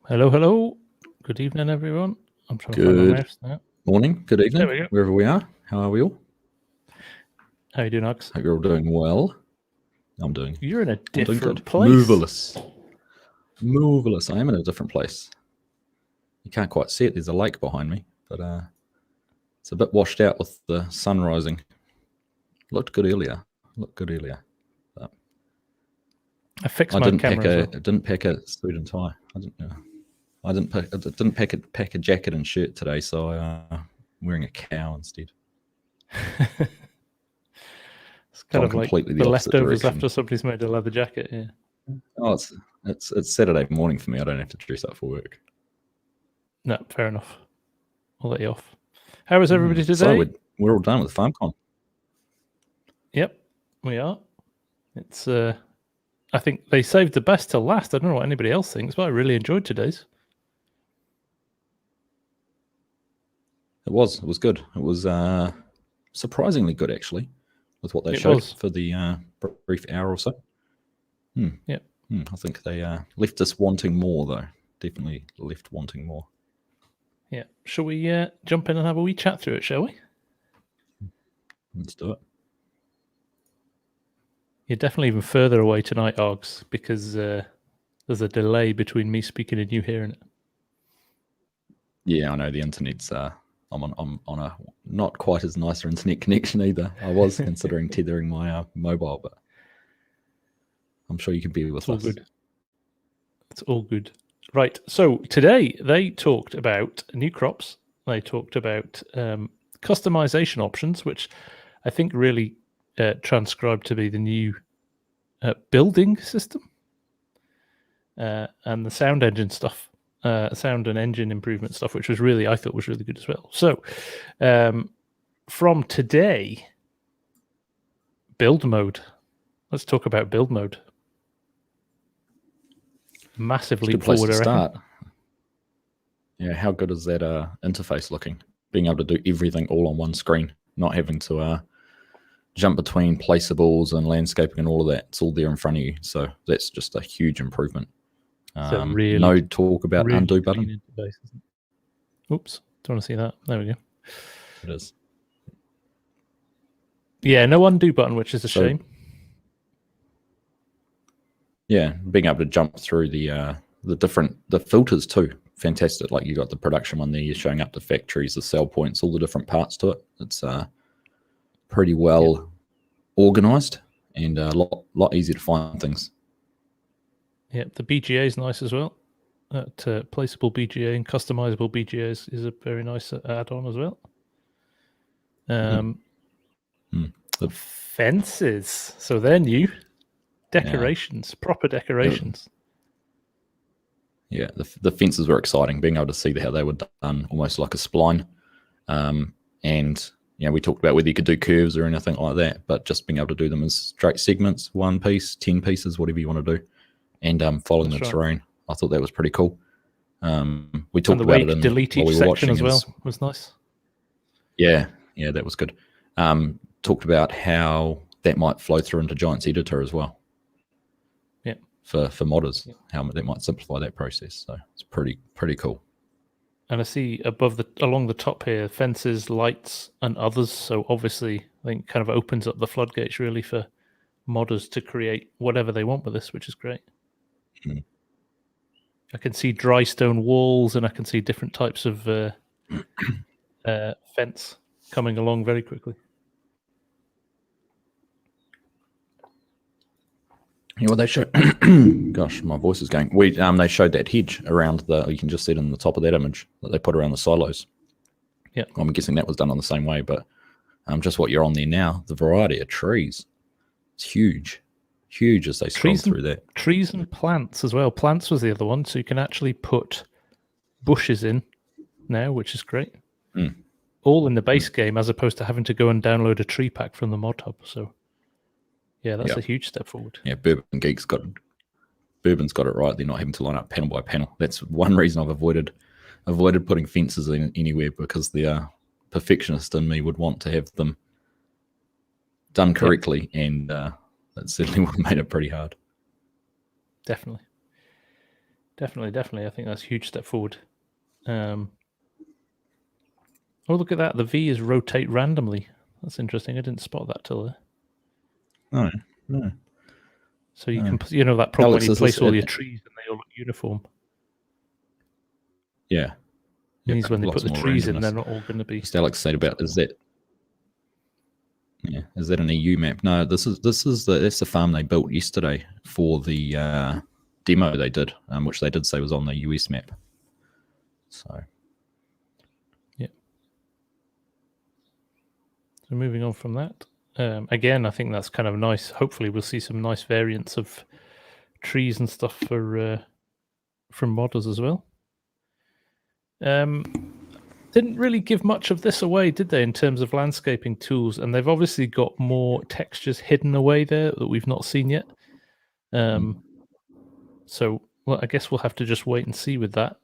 Hello, hello. Good evening, everyone. I'm trying to find my mouse now. Morning, good evening, There we go. wherever we are. How are we all? How you doing, Ox? Hope you're all doing well. I'm doing. You're in a different good. place. Moveless. I am in a different place. You can't quite see it. There's a lake behind me, but it's a bit washed out with the sun rising. Looked good earlier. But I fixed my camera as well. I didn't pack a suit and tie. I didn't pack a jacket and shirt today, so I'm wearing a cow instead. It's kind of like the leftovers direction. After somebody's made a leather jacket. Yeah. Oh, it's Saturday morning for me. I don't have to dress up for work. No, fair enough. I'll let you off. How is everybody today? So we're all done with Farmcon. Yep, we are. It's I think they saved the best till last. I don't know what anybody else thinks, but I really enjoyed today's. It was good. It was surprisingly good, actually, with what they showed for the brief hour or so. Yeah. I think they left us wanting more, though. Definitely left wanting more. Yeah. Shall we jump in and have a wee chat through it, shall we? Let's do it. You're definitely even further away tonight, Args, because there's a delay between me speaking and you hearing it. Yeah, I know the internet's... I'm on a not quite as nicer internet connection either. I was considering tethering my mobile, but I'm sure you can be with us. Good. It's all good. Right. So today they talked about new crops. They talked about customization options, which I think really transcribed to be the new building system and the sound engine stuff. Sound and engine improvement stuff, which was I thought was really good as well. So from today, build mode. Let's talk about build mode. Massive leap forward, I reckon. Yeah, how good is that interface looking? Being able to do everything all on one screen, not having to jump between placeables and landscaping and all of that. It's all there in front of you. So that's just a huge improvement. No talk about undo button. Oops, don't want to see that. There we go. It is. Yeah, no undo button, which is a shame. Yeah, being able to jump through the filters too. Fantastic. Like you got the production one there, you're showing up the factories, the sell points, all the different parts to it. It's pretty well organized and a lot easier to find things. Yeah, the BGA is nice as well. That placeable BGA and customizable BGA is a very nice add-on as well. The fences, so they're new. Decorations, proper decorations. Yeah, the fences were exciting, being able to see how they were done almost like a spline. And we talked about whether you could do curves or anything like that, but just being able to do them as straight segments, 1 piece, 10 pieces, whatever you want to do. And following the terrain. I thought that was pretty cool. We talked about it in delete each section as well was nice. Yeah, that was good. Talked about how that might flow through into Giant's editor as well. Yeah. For modders, how that might simplify that process. So it's pretty cool. And I see along the top here, fences, lights, and others. So obviously, I think kind of opens up the floodgates really for modders to create whatever they want with this, which is great. I can see dry stone walls, and I can see different types of fence coming along very quickly. Yeah, well, they showed. Gosh, my voice is going. They showed that hedge around you can just see it on the top of that image that they put around the silos. Yeah, I'm guessing that was done on the same way, but just what you're on there now, the variety of trees, it's huge as they scroll through that. Trees and plants as well. Plants was the other one, so you can actually put bushes in now, which is great. All in the base game, as opposed to having to go and download a tree pack from the mod hub. So, yeah, that's a huge step forward. Yeah, Bourbon's got it right. They're not having to line up panel by panel. That's one reason I've avoided putting fences in anywhere, because the perfectionist in me would want to have them done correctly, and that certainly would have made it pretty hard. Definitely. Definitely. I think that's a huge step forward. Oh, look at that. The V is rotate randomly. That's interesting. I didn't spot that till there. No, no. So you can, that problem Alex, when you is place this all it? your trees and they all look uniform. Yeah. Means when they put the more trees in, randomness. they're not all going to be. Just Alex said about is that an EU map? No, that's the farm they built yesterday for the demo they did, which they did say was on the US map. So yeah. So moving on from that, again, I think that's kind of nice. Hopefully, we'll see some nice variants of trees and stuff for from modders as well. Didn't really give much of this away, did they, in terms of landscaping tools? And they've obviously got more textures hidden away there that we've not seen yet. So, well, I guess we'll have to just wait and see with that.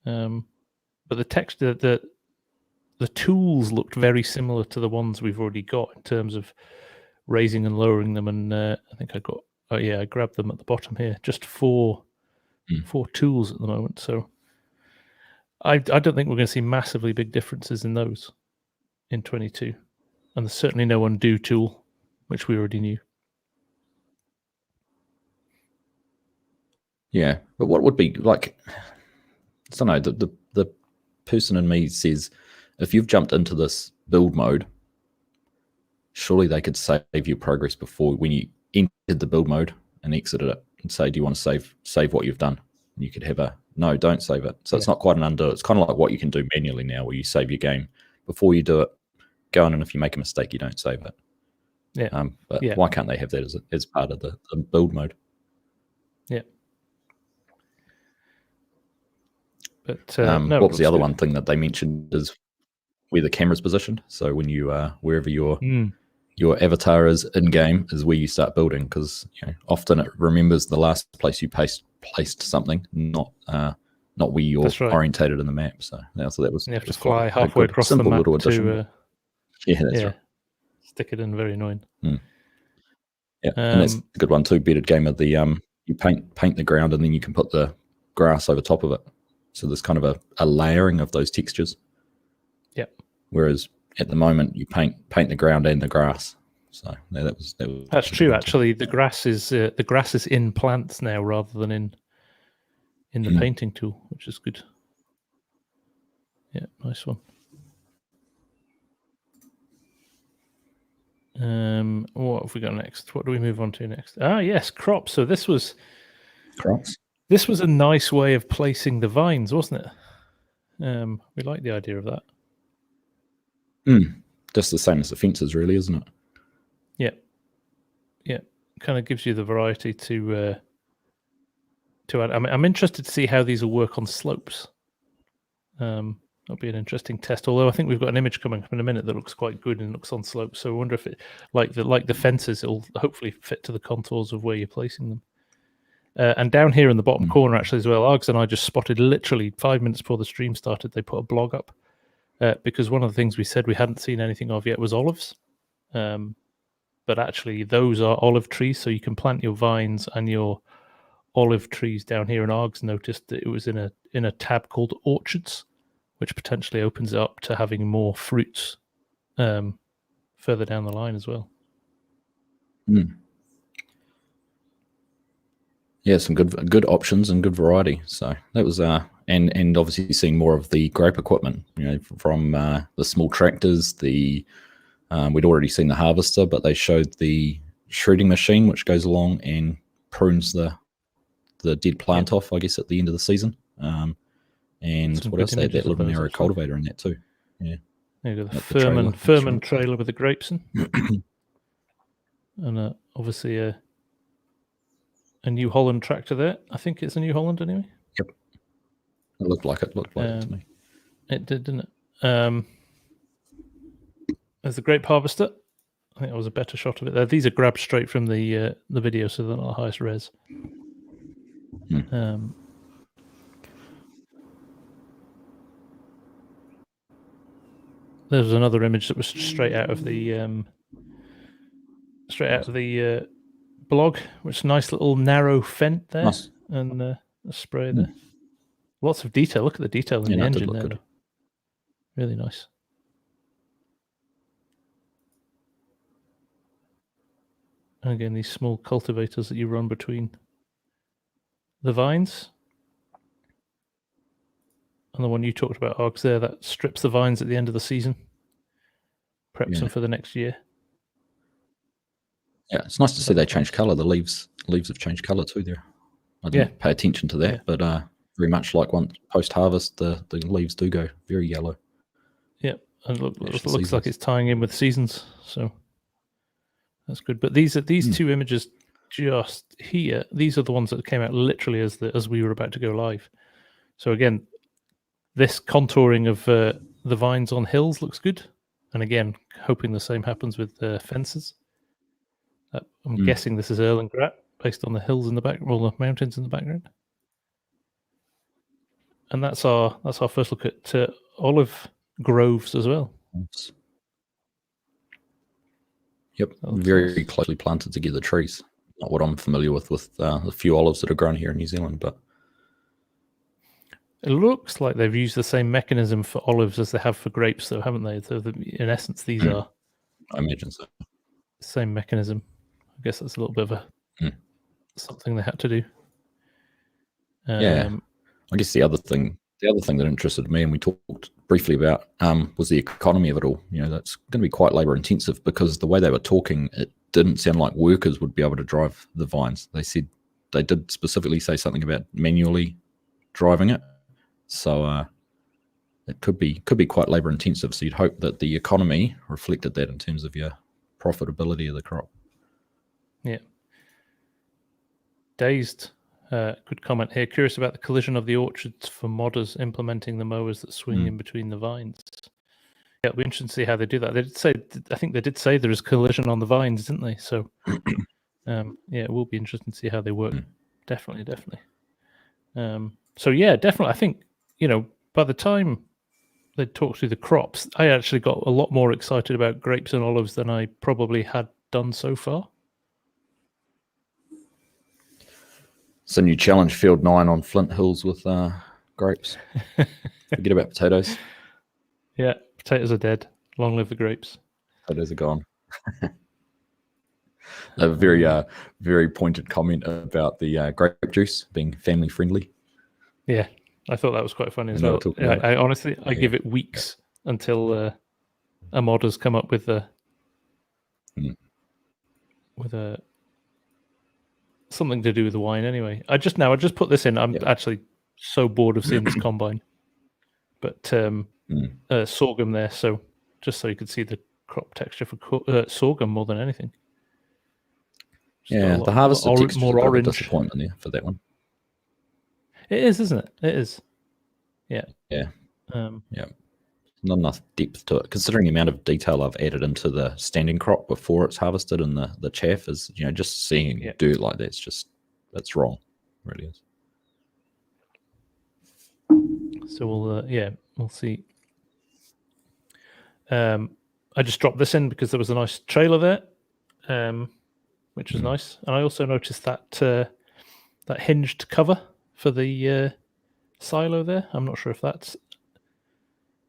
But the texture, the tools looked very similar to the ones we've already got in terms of raising and lowering them. And I think I grabbed them at the bottom here. Just four tools at the moment. So I don't think we're going to see massively big differences in those in 22. And there's certainly no undo tool, which we already knew. Yeah, but what would be like? I don't know. The person in me says, if you've jumped into this build mode, surely they could save your progress before when you entered the build mode and exited it, and say, do you want to save what you've done? And you could have a no, don't save it. So it's not quite an undo. It's kind of like what you can do manually now, where you save your game before you do it. Go on, and if you make a mistake, you don't save it. Yeah. But why can't they have that as part of the build mode? Yeah. But what was the other one thing that they mentioned is where the camera's positioned. So when you wherever your avatar is in game is where you start building, because often it remembers the last place you placed something, not where you're orientated in the map. So that was you have to fly halfway across the map to that's right. Stick it in. Very annoying. Yeah, and that's a good one too. Bedded game of the you paint the ground and then you can put the grass over top of it. So there's kind of a layering of those textures. Yep. Whereas at the moment you paint the ground and the grass. So that's true. Actually, the grass is in plants now rather than in the painting tool, which is good. Yeah, nice one. What have we got next? What do we move on to next? Yes, crops. So this was crops. This was a nice way of placing the vines, wasn't it? We like the idea of that. Just the same as the fences, really, isn't it? Yeah. Kind of gives you the variety to add. I'm interested to see how these will work on slopes. That'll be an interesting test. Although I think we've got an image coming up in a minute that looks quite good and looks on slopes. So I wonder if it, like the fences, it'll hopefully fit to the contours of where you're placing them. And down here in the bottom corner, actually, as well, Args and I just spotted literally 5 minutes before the stream started, they put a blog up because one of the things we said we hadn't seen anything of yet was olives. But actually, those are olive trees, so you can plant your vines and your olive trees down here. And Args noticed that it was in a tab called orchards, which potentially opens it up to having more fruits further down the line as well. Yeah, some good options and good variety. So that was and obviously seeing more of the grape equipment, from the small tractors. We'd already seen the harvester, but they showed the shredding machine, which goes along and prunes the dead plant off, I guess, at the end of the season. And what else? They had that little narrow cultivator in that too. Yeah. There you go, the Furman trailer with the grapes in. And obviously a New Holland tractor there. I think it's a New Holland anyway. Yep. It looked like it to me. It did, didn't it? There's the grape harvester. I think that was a better shot of it there. These are grabbed straight from the video, so they're not the highest res. There's another image that was straight out of the blog, which is a nice little narrow fent there. Nice. And spray there. Lots of detail. Look at the detail in the engine there. Good. Really nice. And again, these small cultivators that you run between the vines. And the one you talked about, Args, there, that strips the vines at the end of the season. Preps them for the next year. Yeah, it's nice to see they change colour. The leaves have changed colour too there. I didn't pay attention to that, but very much like once post-harvest, the leaves do go very yellow. Yeah, and it looks like it's tying in with seasons, so that's good. But these two images just here, these are the ones that came out literally as we were about to go live. So again, this contouring of the vines on hills looks good. And again, hoping the same happens with fences. I'm guessing this is Erlengratt based on the hills in the back, or the mountains in the background. And that's our first look at olive groves as well. Yep, very closely planted together trees. Not what I'm familiar with the few olives that are grown here in New Zealand, but it looks like they've used the same mechanism for olives as they have for grapes, though, haven't they? So in essence, these are. I imagine so. Same mechanism. I guess that's a little bit of something they had to do. I guess the other thing that interested me, and we talked briefly about, was the economy of it all. That's going to be quite labour intensive, because the way they were talking, it didn't sound like workers would be able to drive the vines. They said they did specifically say something about manually driving it, so it could be quite labour intensive. So you'd hope that the economy reflected that in terms of your profitability of the crop. Yeah. Dazed. Good comment here. Curious about the collision of the orchards for modders implementing the mowers that swing in between the vines. Yeah, it'll be interesting to see how they do that. I think they did say there is collision on the vines, didn't they? So, it will be interesting to see how they work. Definitely. Definitely. I think, by the time they talked through the crops, I actually got a lot more excited about grapes and olives than I probably had done so far. So new challenge, Field 9 on Flint Hills with grapes. Forget about potatoes. Yeah, potatoes are dead. Long live the grapes. Potatoes are gone. A very pointed comment about the grape juice being family friendly. Yeah, I thought that was quite funny as well. I honestly, I give it weeks until a modder's come up with something to do with the wine anyway. I just put this in. I'm actually so bored of seeing this combine. But sorghum there, so just so you could see the crop texture for sorghum more than anything. The harvested texture is more orange. Disappointment there for that one. It is, isn't it? It is. Yeah. Yeah. Not enough depth to it, considering the amount of detail I've added into the standing crop before it's harvested, and the chaff is, just seeing dirt like that's wrong. It really is. So we'll see. I just dropped this in because there was a nice trailer there, which was nice, and I also noticed that that hinged cover for the silo there. I'm not sure if that's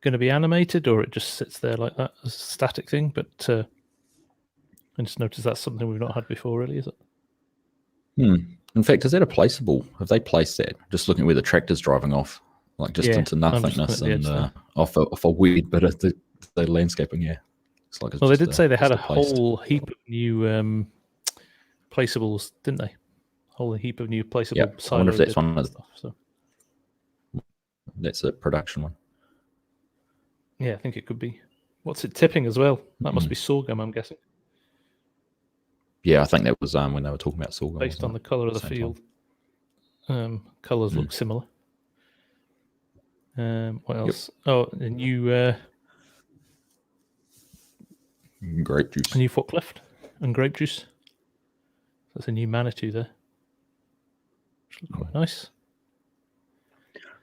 going to be animated or it just sits there like that as a static thing, but I just noticed that's something we've not had before, really, is it? In fact, is that a placeable? Have they placed that? Just looking at where the tractor's driving off, like just into nothingness and off a weird bit of the landscaping. Yeah, looks like it's well, they did say they had a whole heap of new placeables, didn't they? A whole heap of new placeable silos. I wonder if that's one of stuff. So that's a production one. Yeah, I think it could be. What's it tipping as well? That must be sorghum, I'm guessing. Yeah, I think that was when they were talking about sorghum. Based on the colour of the field. Colours look similar. What else? Oh, a new grape juice. A new forklift and grape juice. That's a new Manitou there. Which look quite nice.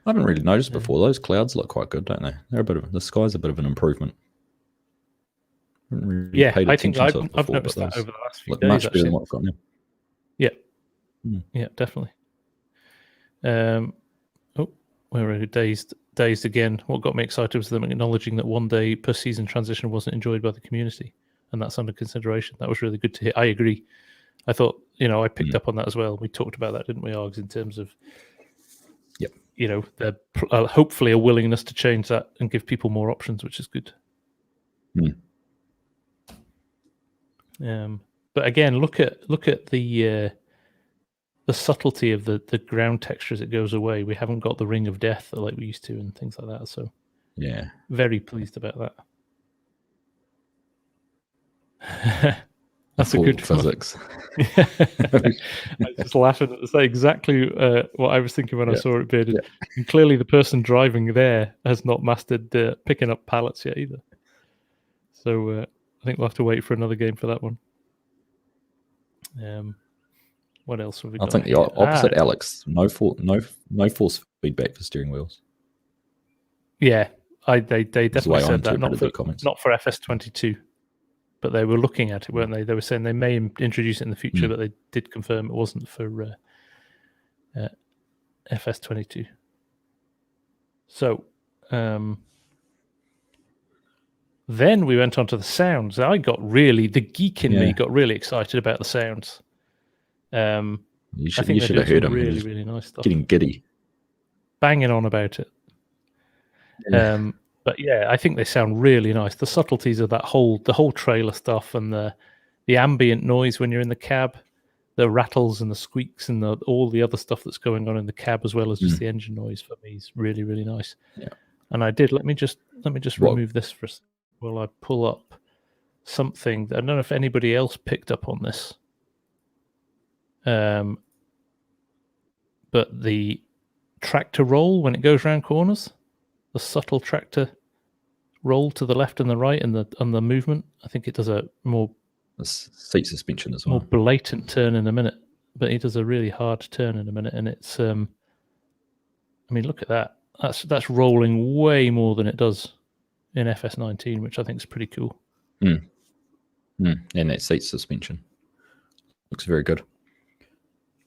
I haven't really noticed before. Those clouds look quite good, don't they? The sky's a bit of an improvement. Really I think I've noticed that over the last few days. Much better than what I've got now. Yeah, yeah, definitely. We're dazed again. What got me excited was them acknowledging that one day per season transition wasn't enjoyed by the community, and that's under consideration. That was really good to hear. I agree. I thought, I picked up on that as well. We talked about that, didn't we, Args, in terms of, there hopefully a willingness to change that and give people more options, which is good. But again, look at the subtlety of the ground texture as it goes away. We haven't got the ring of death like we used to and things like that. So yeah, very pleased about that. That's a good physics. I was just laughing at that. Exactly what I was thinking when I saw it bearded. And clearly the person driving there has not mastered picking up pallets yet either. So I think we'll have to wait for another game for that one. What else have we got? I think the opposite, Alex. No force feedback for steering wheels. Yeah, they definitely said that. Not for FS22. But they were looking at it, weren't they? They were saying they may introduce it in the future, but they did confirm it wasn't for FS22. So then we went on to the sounds. The geek in me got really excited about the sounds. You should have heard him. Really, really nice stuff. Getting giddy. Banging on about it. Yeah. But yeah, I think they sound really nice. The subtleties of the whole trailer stuff and the ambient noise when you're in the cab, the rattles and the squeaks and all the other stuff that's going on in the cab, as well as just the engine noise, for me is really, really nice. Yeah. And I did. Let me just remove this for while I pull up something. I don't know if anybody else picked up on this. But the tractor roll when it goes around corners. The subtle tractor roll to the left and the right and the movement. I think it does a more seat suspension as well. More blatant turn in a minute, but he does a really hard turn in a minute, and it's I mean, look at that. That's rolling way more than it does in FS19, which I think is pretty cool. And that seat suspension looks very good.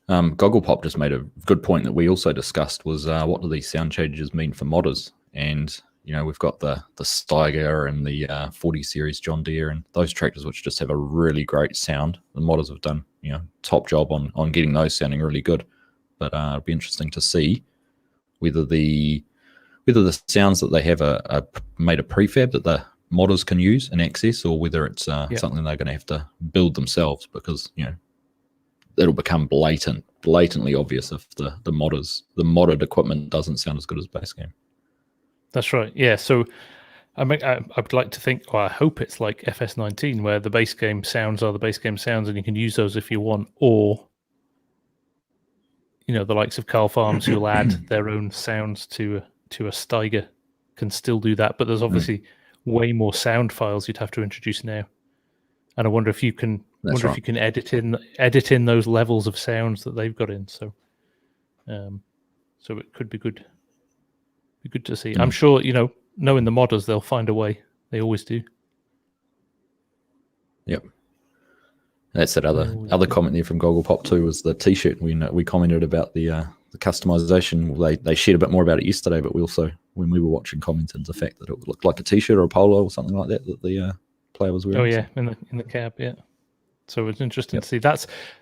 Goggle Pop just made a good point that we also discussed was what do these sound changes mean for modders? And we've got the Steiger and the 40 series John Deere and those tractors which just have a really great sound. The modders have done top job on getting those sounding really good. But it'll be interesting to see whether the sounds that they have are made a prefab that the modders can use and access, or whether it's something they're going to have to build themselves, because it'll become blatantly obvious if the modded equipment doesn't sound as good as base game. That's right. Yeah. So I would like to think, or I hope it's like FS19, where the base game sounds are the base game sounds, and you can use those if you want, or the likes of Carl Farms who'll add their own sounds to a Steiger can still do that. But there's obviously way more sound files you'd have to introduce now, and I wonder if you can. If you can edit in those levels of sounds that they've got in. So, so it could be good. Be good to see. I'm sure knowing the modders, they'll find a way. They always do. Yep. That's that other comment there from Goggle Pop too, was the T-shirt. We commented about the customization. They shared a bit more about it yesterday, but we also, when we were watching, commented the fact that it looked like a T-shirt or a polo or something like that the player was wearing. Oh yeah, in the cab, yeah. So it's interesting to see.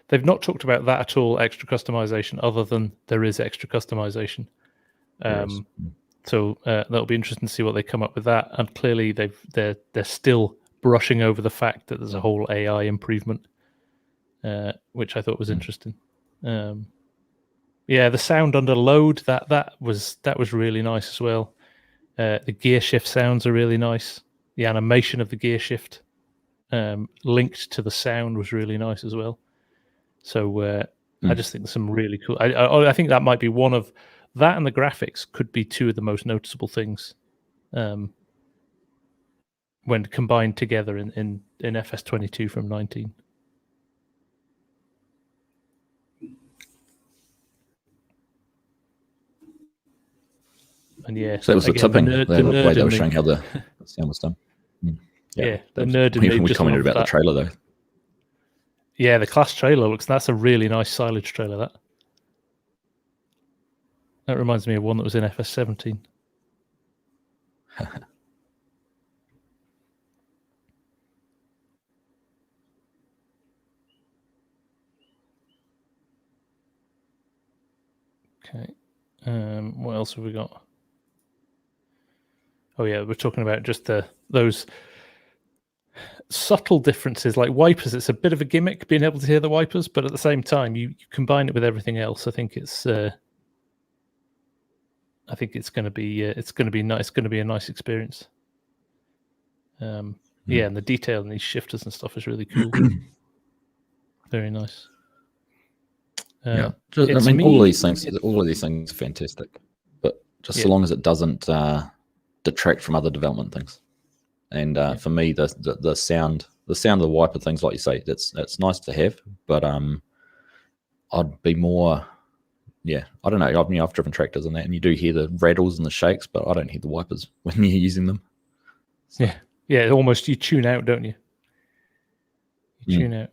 They've not talked about that at all, extra customization, other than there is extra customization. So that'll be interesting to see what they come up with that. And clearly they're still brushing over the fact that there's a whole AI improvement, which I thought was interesting. The sound under load, that was really nice as well. The gear shift sounds are really nice. The animation of the gear shift linked to the sound was really nice as well. So I just think there's some really cool. I think that might be one of that, and the graphics could be two of the most noticeable things when combined together in FS22 from 19. And so that was again, the tipping, the way they were showing how the sound was done. Yeah, the nerd in me. We commented about the trailer though. Yeah, the Class trailer that's a really nice silage trailer. That reminds me of one that was in FS17. Okay. What else have we got? Oh yeah, we're talking about just those subtle differences, like wipers. It's a bit of a gimmick being able to hear the wipers, but at the same time, you combine it with everything else. I think it's going to be nice. It's going to be a nice experience. Yeah, and the detail in these shifters and stuff is really cool. Very nice. Yeah, I mean, all of these things are fantastic, but just so long as it doesn't detract from other development things. And for me, the sound of the wiper things, like you say, that's nice to have, but I'd be more, I don't know. I've driven tractors and that, and you do hear the rattles and the shakes, but I don't hear the wipers when you're using them. So. Yeah, almost you tune out, don't you? You tune out.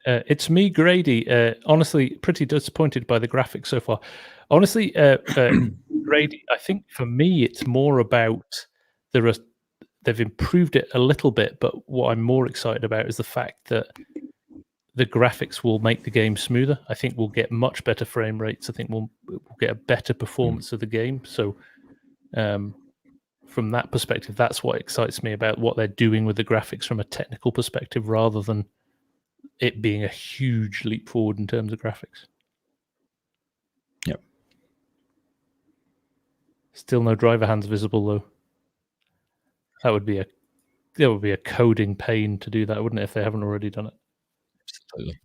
It's me, Grady. Honestly, pretty disappointed by the graphics so far. Honestly, Grady, I think for me, it's more about they've improved it a little bit, but what I'm more excited about is the fact that the graphics will make the game smoother. I think we'll get much better frame rates. I think we'll get a better performance of the game. So from that perspective, that's what excites me about what they're doing with the graphics from a technical perspective, rather than it being a huge leap forward in terms of graphics. Yep. Still no driver hands visible though. That would be a coding pain to do that, wouldn't it, if they haven't already done it? Absolutely.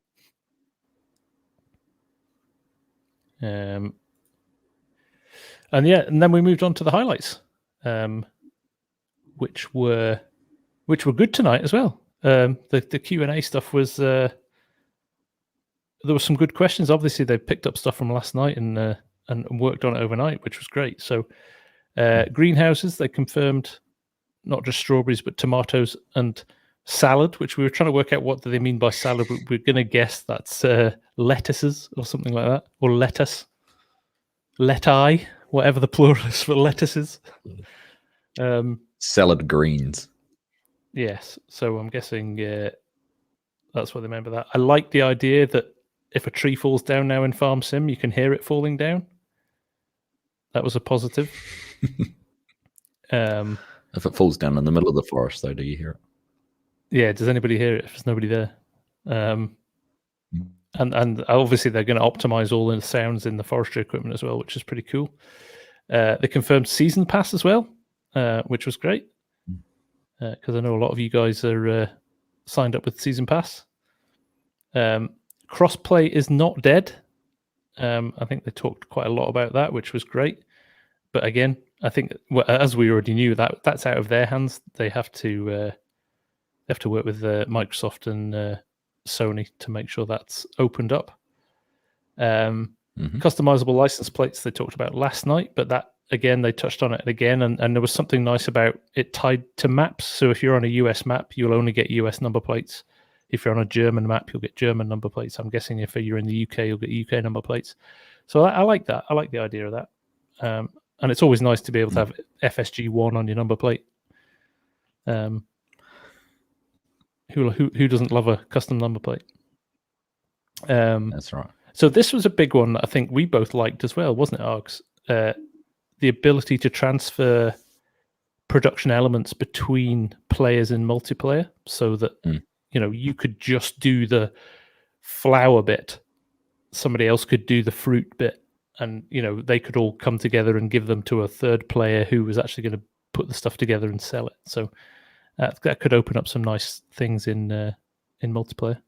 And then we moved on to the highlights, which were good tonight as well. The Q&A stuff was there were some good questions. Obviously, they picked up stuff from last night and worked on it overnight, which was great. So greenhouses, they confirmed not just strawberries but tomatoes and salad, which we were trying to work out what do they mean by salad. We're going to guess that's lettuces or something like that, or lettuce, leti, whatever the plural is for lettuces. Salad greens. Yes, so I'm guessing that's what they meant by that. I like the idea that if a tree falls down now in Farm Sim, you can hear it falling down. That was a positive. If it falls down in the middle of the forest, though, do you hear it? Yeah, does anybody hear it if there's nobody there? And obviously they're going to optimize all the sounds in the forestry equipment as well, which is pretty cool. They confirmed season pass as well, which was great, because I know a lot of you guys are signed up with season pass. Crossplay is not dead. I think they talked quite a lot about that, which was great. But again, I think, as we already knew, that's out of their hands. They have to work with Microsoft and Sony to make sure that's opened up. Customizable license plates they talked about last night, but that again they touched on it again, and there was something nice about it tied to maps. So if you're on a US map, you'll only get US number plates. If you're on a German map, you'll get German number plates. I'm guessing if you're in the UK, you'll get UK number plates. So I like that. I like the idea of that. And it's always nice to be able to have FSG1 on your number plate. Who doesn't love a custom number plate? That's right. So this was a big one that I think we both liked as well, wasn't it, Args? The ability to transfer production elements between players in multiplayer, so that you could just do the flower bit, somebody else could do the fruit bit, and they could all come together and give them to a third player who was actually going to put the stuff together and sell it. So that could open up some nice things in multiplayer.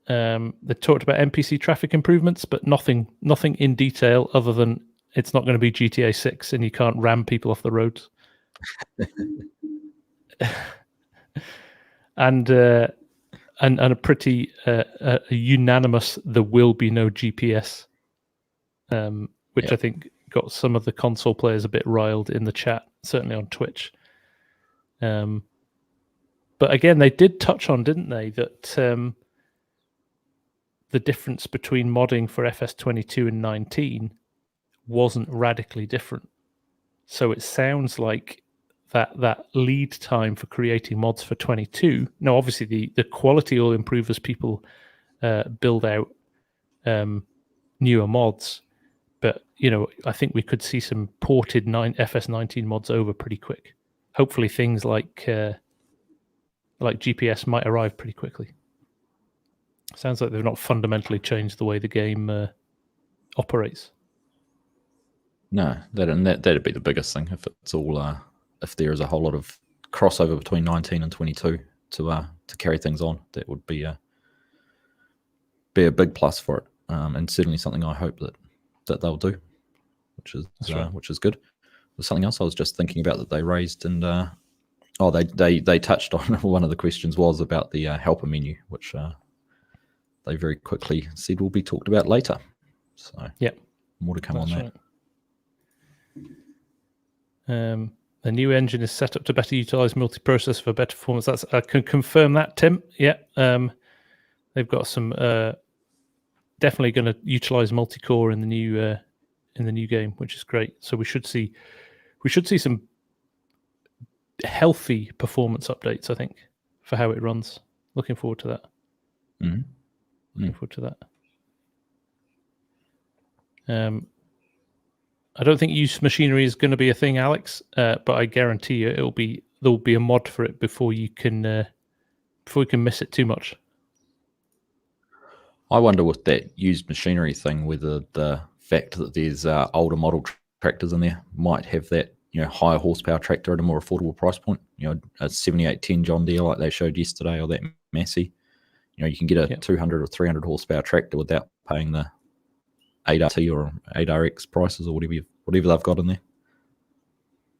They talked about NPC traffic improvements, but nothing in detail other than it's not going to be GTA 6 and you can't ram people off the roads. and a pretty unanimous there will be no GPS, which I think got some of the console players a bit riled in the chat, certainly on Twitch. But again, they did touch on, didn't they, that the difference between modding for FS22 and 19 wasn't radically different. So it sounds like that lead time for creating mods for 22. Now, obviously, the quality will improve as people build out newer mods. But, I think we could see some ported FS19 mods over pretty quick. Hopefully things like GPS might arrive pretty quickly. Sounds like they've not fundamentally changed the way the game operates. No, that'd be the biggest thing if it's all if there is a whole lot of crossover between 19 and 22 to carry things on. That would be a big plus for it, and certainly something I hope that they'll do, which is good. There's something else I was just thinking about that they raised, and they touched on one of the questions was about the helper menu, which they very quickly said will be talked about later. So more to come on that. Right. The new engine is set up to better utilize multiprocessor for better performance. I can confirm that, Tim. Yeah, they've got some definitely going to utilize multi-core in the new game, which is great. So we should see some healthy performance updates, I think, for how it runs. Looking forward to that. Mm-hmm. Looking forward to that. I don't think used machinery is going to be a thing, Alex, but I guarantee you there'll be a mod for it before you can miss it too much. I wonder with that used machinery thing whether the fact that there's older model tractors in there might have that higher horsepower tractor at a more affordable price point. A 7810 John Deere like they showed yesterday, or that Massey. You can get a 200 or 300 horsepower tractor without paying the 8RT or 8RX prices or whatever they've got in there.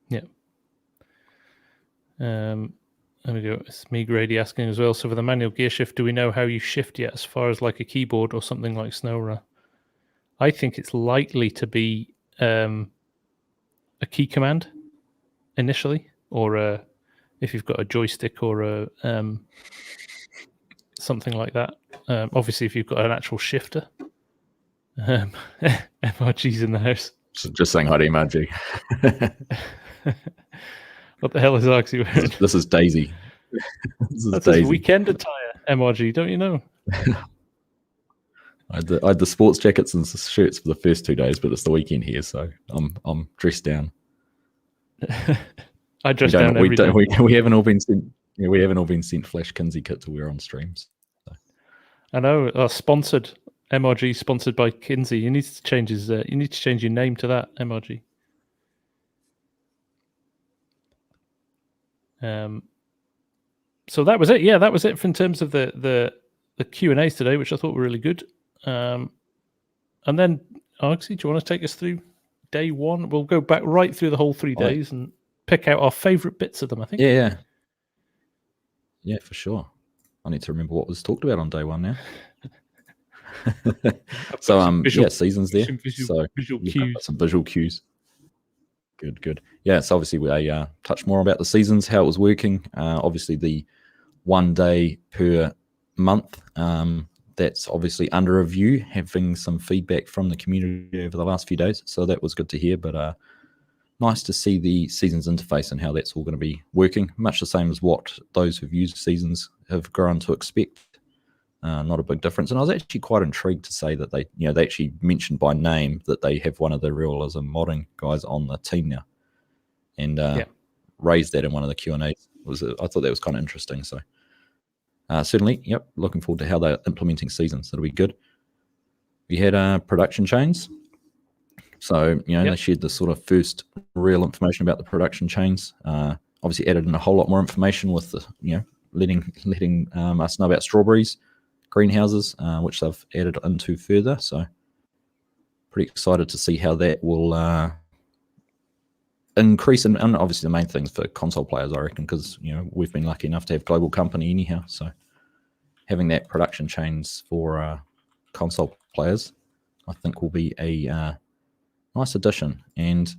Yeah. There we go. It's me, Grady, asking as well. So for the manual gear shift, do we know how you shift yet as far as like a keyboard or something like SnowRunner? I think it's likely to be a key command initially, or if you've got a joystick or a something like that. Obviously, if you've got an actual shifter. MRG's in the house. Just saying hi to MRG. What the hell is Arxie wearing? This is Daisy. That's Daisy. His weekend attire, MRG, don't you know? I had the sports jackets and shirts for the first 2 days, but it's the weekend here, so I'm dressed down. I dress down every day. We haven't all been sent. We haven't all been sent Flash Kinsey kit to wear on streams. So. I know. Sponsored. MRG sponsored by Kinsey. You need to change your name to that, MRG. So that was it. Yeah, that was it in terms of the Q&As today, which I thought were really good. And then, Arxie, do you want to take us through day one? We'll go back right through the whole 3 days and pick out our favourite bits of them, I think. Yeah, for sure. I need to remember what was talked about on day one now. So seasons there. Some visual cues. Good. Yeah, so obviously we touch more about the seasons, how it was working. Obviously the 1 day per month. That's obviously under review, having some feedback from the community over the last few days. So that was good to hear, but nice to see the seasons interface and how that's all going to be working. Much the same as what those who've used seasons have grown to expect. Not a big difference. And I was actually quite intrigued to say that they actually mentioned by name that they have one of the realism modding guys on the team now, and raised that in one of the Q&As. I thought that was kind of interesting. So certainly, looking forward to how they're implementing seasons. That'll be good. We had production chains. So, they shared the sort of first real information about the production chains. Obviously added in a whole lot more information with the, letting us know about strawberries, greenhouses, which they've added into further. So pretty excited to see how that will increase. And obviously the main things for console players, I reckon, because, we've been lucky enough to have global company anyhow. So having that production chains for console players, I think will be a nice addition. And,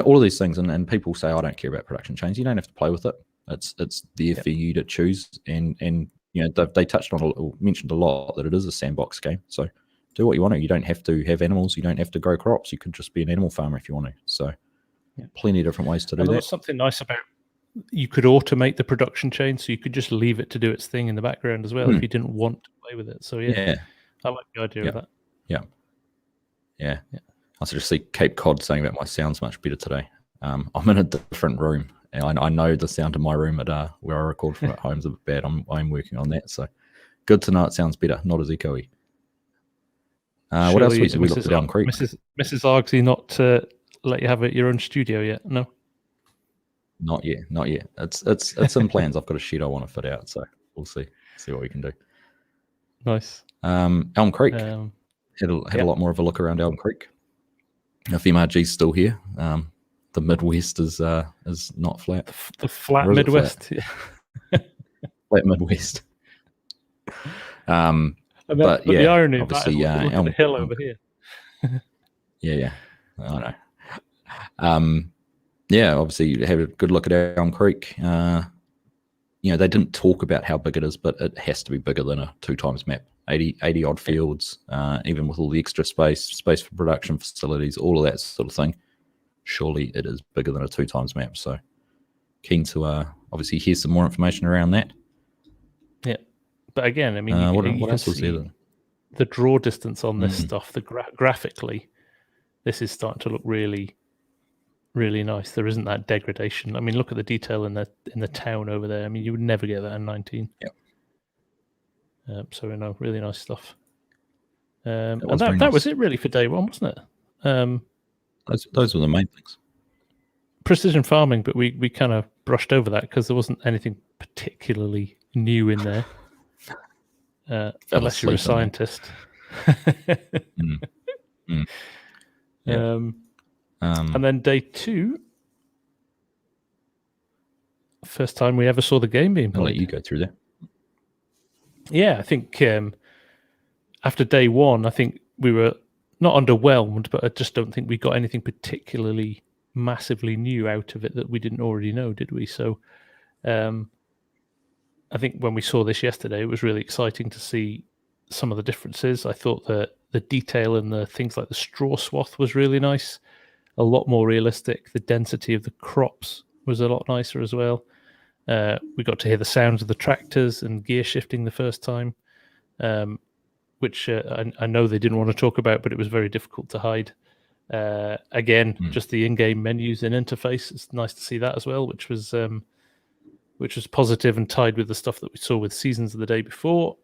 all of these things, and people say, I don't care about production chains. You don't have to play with it. It's there for you to choose. And they touched on or mentioned a lot that it is a sandbox game. So do what you want to. You don't have to have animals. You don't have to grow crops. You could just be an animal farmer if you want to. So plenty of different ways to do and there that. was something nice about you could automate the production chain, so you could just leave it to do its thing in the background as well if you didn't want to play with it. So I like the idea of that. Yeah. I also just see Cape Cod saying that my sound's much better today. I'm in a different room, and I know the sound in my room at where I record from at home is a bit bad. I'm working on that, so good to know it sounds better, not as echoey. What else we looked at Elm Creek? Mrs. Argsy not let you have your own studio yet? No. Not yet. It's in plans. I've got a shed I want to fit out, so we'll see what we can do. Nice. Elm Creek had a lot more of a look around Elm Creek. If MRG's still here, the Midwest is not flat. The flat Midwest. Flat Midwest. But the irony of that obviously, is look at the hill over here. yeah, I know. Obviously you have a good look at Elm Creek. They didn't talk about how big it is, but it has to be bigger than a 2x map. 80 odd fields, even with all the extra space for production facilities, all of that sort of thing. Surely it is bigger than a 2x map. So keen to obviously hear some more information around that. Yeah, but again, I mean, what else was there? The draw distance on this stuff, graphically, this is starting to look really, really nice. There isn't that degradation. I mean, look at the detail in the town over there. I mean, you would never get that in 19. Yeah. So really nice stuff. And that was it really for day one, wasn't it? Those were the main things. Precision farming, but we kind of brushed over that because there wasn't anything particularly new in there, unless you're a scientist. And then day two, first time we ever saw the game being played. I'll let you go through that. Yeah, I think after day one, I think we were not underwhelmed, but I just don't think we got anything particularly massively new out of it that we didn't already know, did we? So I think when we saw this yesterday, it was really exciting to see some of the differences. I thought that the detail in the things like the straw swath was really nice, a lot more realistic. The density of the crops was a lot nicer as well. We got to hear the sounds of the tractors and gear shifting the first time, which I know they didn't want to talk about, but it was very difficult to hide. Just the in-game menus and interface. It's nice to see that as well, which was positive and tied with the stuff that we saw with Seasons of the day before.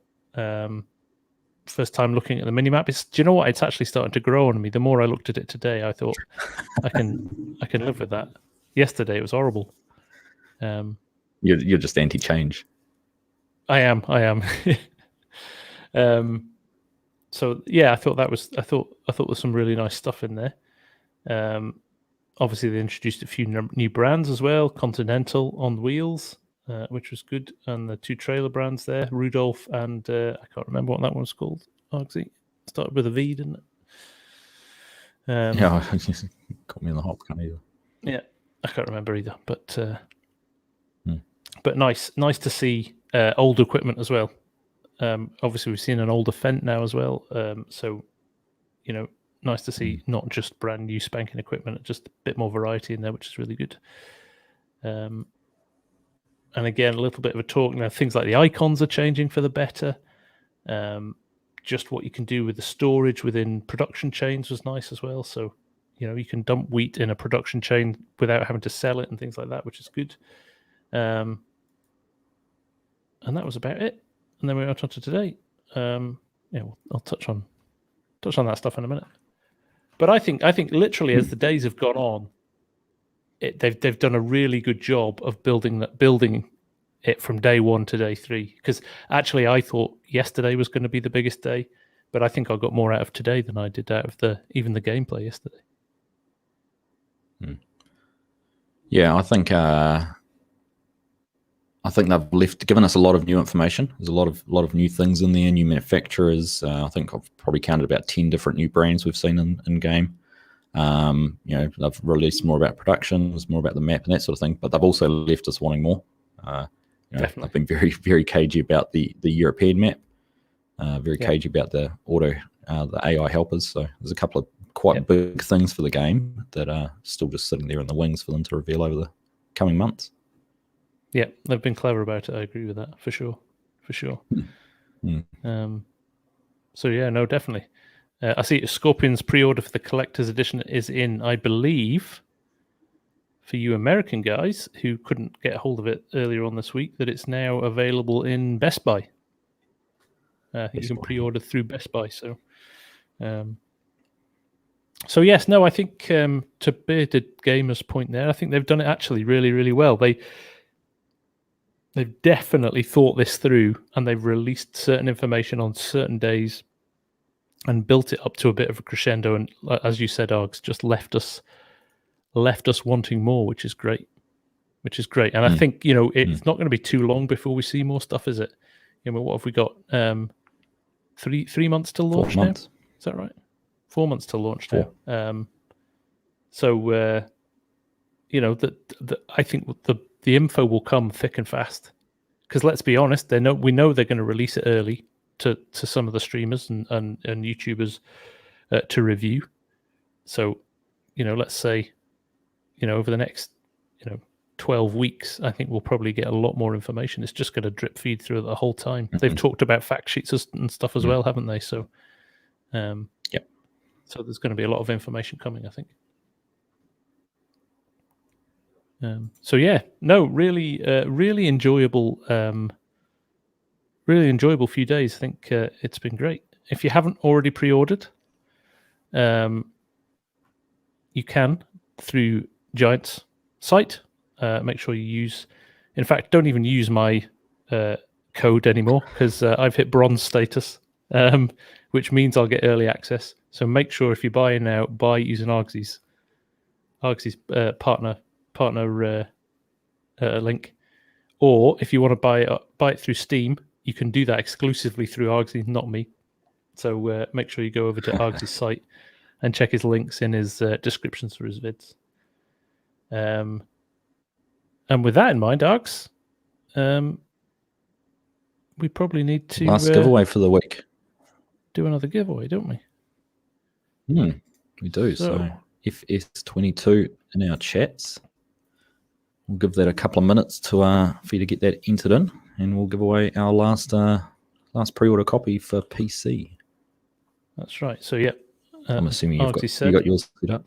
First time looking at the minimap. Do you know what? It's actually starting to grow on me. The more I looked at it today, I thought I can live with that. Yesterday it was horrible. You're just anti-change. I am. So yeah, I thought there was some really nice stuff in there. Obviously they introduced a few new brands as well. Continental on wheels, which was good, and the two trailer brands there, Rudolph and I can't remember what that one was called. Argsy. Started with a V, didn't it? Yeah, got me in the hop, can't either. Yeah, I can't remember either, but nice to see old equipment as well. Obviously, we've seen an older Fendt now as well, so nice to see not just brand new spanking equipment, just a bit more variety in there, which is really good. And again, a little bit of a talk now. Things like the icons are changing for the better. Just what you can do with the storage within production chains was nice as well. So you can dump wheat in a production chain without having to sell it and things like that, which is good. And that was about it. And then we went on to today. I'll touch on that stuff in a minute. But I think literally as the days have gone on, they've done a really good job of building it from day one to day three. Because actually, I thought yesterday was going to be the biggest day, but I think I got more out of today than I did out of even the gameplay yesterday. Yeah, I think they've given us a lot of new information. There's a lot of new things in there, new manufacturers. I think I've probably counted about 10 different new brands we've seen in game. They've released more about production, more about the map and that sort of thing, but they've also left us wanting more. Definitely. I've been very, very cagey about the European map, very cagey about the the AI helpers. So there's a couple of quite big things for the game that are still just sitting there in the wings for them to reveal over the coming months. Yeah, they've been clever about it. I agree with that for sure. So yeah, no, definitely. I see Scorpion's pre-order for the collector's edition is in, I believe, for you American guys who couldn't get hold of it earlier on this week, that it's now available in Best Buy. I think you can pre-order through Best Buy. So, yes, no, I think to Bearded Gamer's point there, I think they've done it actually really, really well. They've definitely thought this through, and they've released certain information on certain days and built it up to a bit of a crescendo. And as you said, Args, just left us wanting more, which is great. And I think, it's not going to be too long before we see more stuff, is it? What have we got? 3 months to launch now? Is that right? 4 months to launch now. I think the info will come thick and fast. Because let's be honest, we know they're going to release it early to some of the streamers and YouTubers to review. So, let's say, over the next 12 weeks, I think we'll probably get a lot more information. It's just going to drip feed through the whole time. They've talked about fact sheets and stuff as well, haven't they? So, so there's going to be a lot of information coming, I think. Really enjoyable, few days. I think it's been great. If you haven't already pre-ordered, you can through Giant's site. Make sure you use. In fact, don't even use my code anymore because I've hit bronze status, which means I'll get early access. So make sure if you buy now, buy using Argsy's partner link, or if you want to buy it through Steam, you can do that exclusively through Argsy, not me. So make sure you go over to Argsy's site and check his links in his descriptions for his vids. And with that in mind, Args, we probably need to last giveaway for the week. Do another giveaway, don't we? We do. So FS22 in our chats. We'll give that a couple of minutes to for you to get that entered in, and we'll give away our last pre-order copy for PC. That's right. So I'm assuming you got yours set up.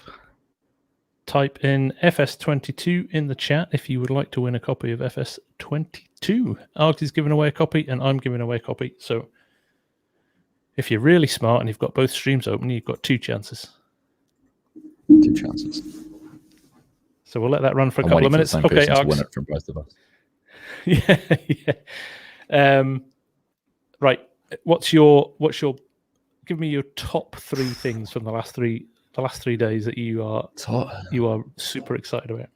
Type in FS22 in the chat if you would like to win a copy of FS22. Args is giving away a copy, and I'm giving away a copy. So if you're really smart and you've got both streams open, you've got 2 chances. 2 chances. So we'll let that run for a couple of minutes. Okay, Args. Win it from both of us. Yeah. Right. What's your? Give me your top 3 things from the last 3 days that you are super excited about.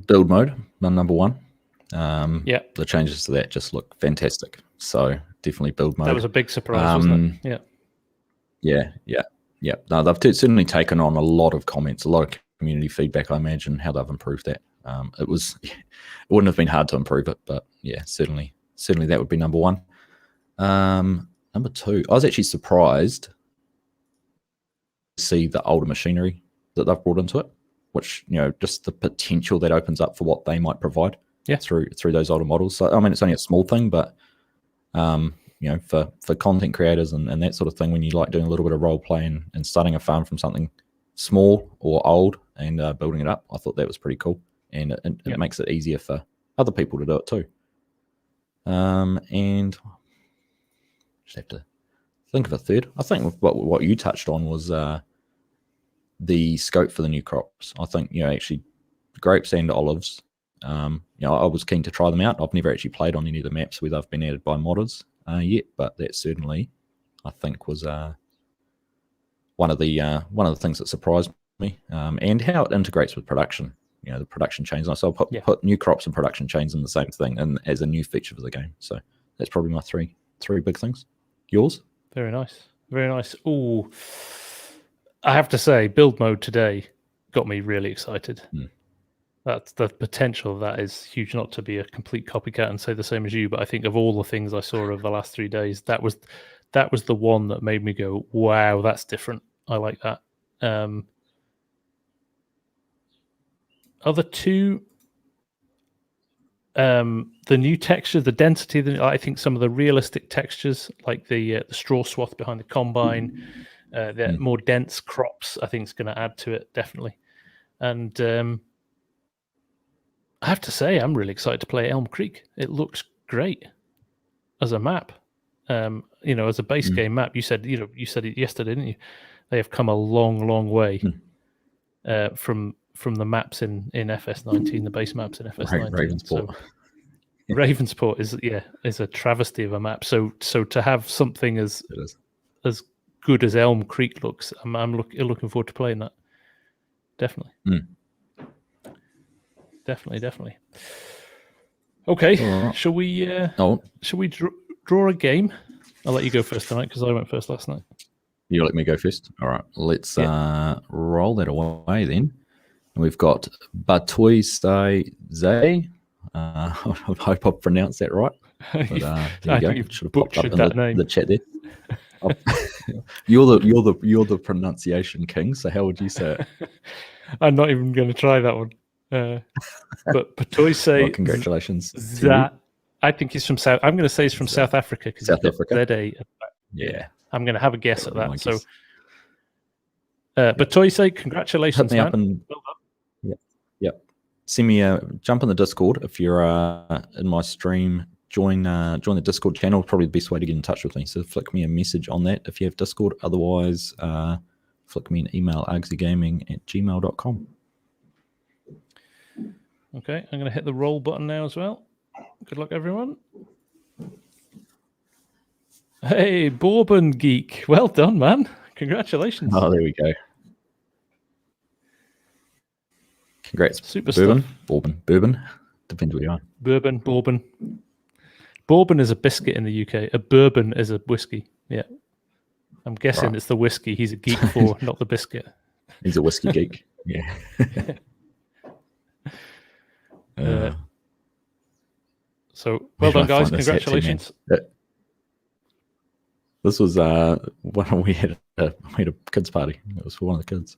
Build mode, number 1. The changes to that just look fantastic. So definitely build mode. That was a big surprise, wasn't it? Yeah. No, they've certainly taken on a lot of comments, a lot of community feedback. I imagine how they've improved that. It wouldn't have been hard to improve it, but yeah, certainly that would be number 1. Number 2, I was actually surprised to see the older machinery that they've brought into it, which, just the potential that opens up for what they might provide through those older models. So I mean, it's only a small thing, but for content creators and that sort of thing, when you like doing a little bit of role play and starting a farm from something small or old and building it up, I thought that was pretty cool, and it makes it easier for other people to do it too. And just have to think of a third. I think what you touched on was the scope for the new crops. I think actually grapes and olives. I was keen to try them out. I've never actually played on any of the maps where they've been added by modders yet, but that certainly I think was one of the things that surprised me, and how it integrates with production. The production chains. So I'll put new crops and production chains in the same thing and as a new feature for the game. So that's probably my three big things. Yours? Very nice. Very nice. Ooh, I have to say, build mode today got me really excited. That's the potential of that is huge. Not to be a complete copycat and say the same as you, but I think of all the things I saw over the last 3 days, that was the one that made me go, "Wow, that's different. I like that." Other two, the new texture, the density. I think some of the realistic textures, like the straw swath behind the combine, the more dense crops, I think is going to add to it definitely. And I have to say, I'm really excited to play Elm Creek. It looks great as a map. As a base game map. You said it yesterday, didn't you? They have come a long, long way from the maps in FS19, the base maps in FS19. Ravensport. So, Ravensport is a travesty of a map. So to have something as good as Elm Creek looks, I'm looking forward to playing that. Definitely. Definitely. Okay, right. Shall we draw a game? I'll let you go first tonight because I went first last night. You let me go first? All right, let's roll that away then. And we've got Batoi Zay. I hope I've pronounced that right. But, there you go. Should have popped up in the chat there. You're the pronunciation king. So how would you say it? I'm not even going to try that one. But Patoise, well, congratulations. I think he's from South. I'm going to say he's from South Africa. South Africa. Yeah. I'm going to have a guess at that. So, Patoise, congratulations, hit me man. Up and yep. Send me jump in the Discord if you're in my stream. Join the Discord channel. Probably the best way to get in touch with me. So flick me a message on that if you have Discord. Otherwise, flick me an email, argsygaming@gmail.com. Okay, I'm going to hit the roll button now as well. Good luck, everyone. Hey, Bourbon Geek. Well done, man. Congratulations. Oh, there we go. Congrats. Super Bourbon. stuff. Bourbon. Depends where you are. Bourbon. Bourbon is a biscuit in the UK. A bourbon is a whiskey. Yeah. I'm guessing It's the whiskey he's a geek for, not the biscuit. He's a whiskey geek. Yeah. So well done, guys. Congratulations. This was when we had a kids party. It was for one of the kids.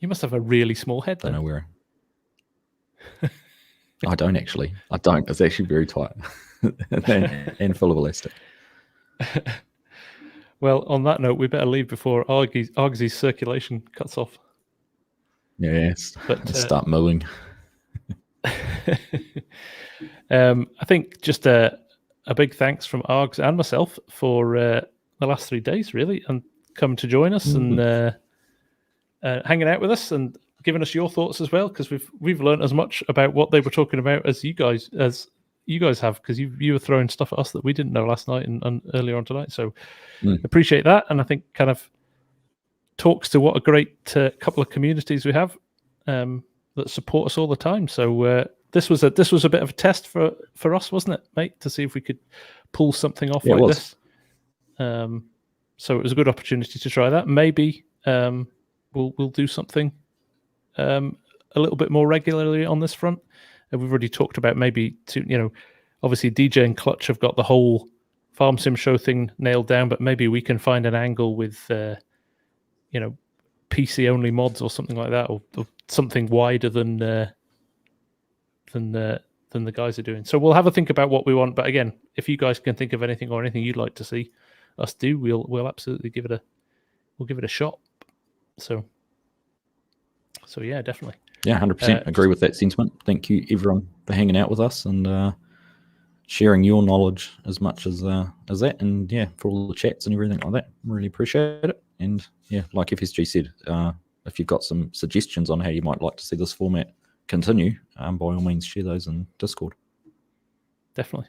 You must have a really small head then. I don't know where. I don't actually. I don't. It's actually very tight and full of elastic. Well, on that note, we better leave before Argsy's circulation cuts off. Yes, but start mowing. I think just a big thanks from Args and myself for the last 3 days, really, and coming to join us and hanging out with us and giving us your thoughts as well, because we've learned as much about what they were talking about as you guys have, because you were throwing stuff at us that we didn't know last night and earlier on tonight. So appreciate that, and I think kind of talks to what a great couple of communities we have that support us all the time. So this was a bit of a test for us, wasn't it, mate, to see if we could pull something off like this. So it was a good opportunity to try that. Maybe we'll do something a little bit more regularly on this front. We've already talked about maybe obviously DJ and Clutch have got the whole Farm Sim show thing nailed down, but maybe we can find an angle with PC only mods or something like that, or something wider than the guys are doing. So we'll have a think about what we want. But again, if you guys can think of anything or anything you'd like to see us do, we'll absolutely give it a shot. So yeah, definitely. Yeah, 100% agree with that sentiment. Thank you, everyone, for hanging out with us and sharing your knowledge as much as that, and for all the chats and everything like that. Really appreciate it. And like FSG said, if you've got some suggestions on how you might like to see this format continue, by all means share those in Discord. Definitely.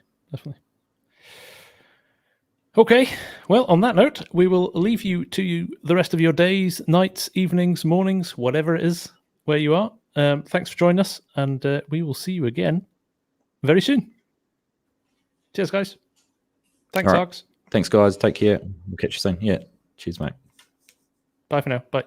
Okay, well, on that note, we will leave you to the rest of your days, nights, evenings, mornings, whatever it is where you are. Thanks for joining us, and we will see you again very soon. Cheers, guys. Thanks, Args. Thanks, guys. Take care. We'll catch you soon. Yeah. Cheers, mate. Bye for now. Bye.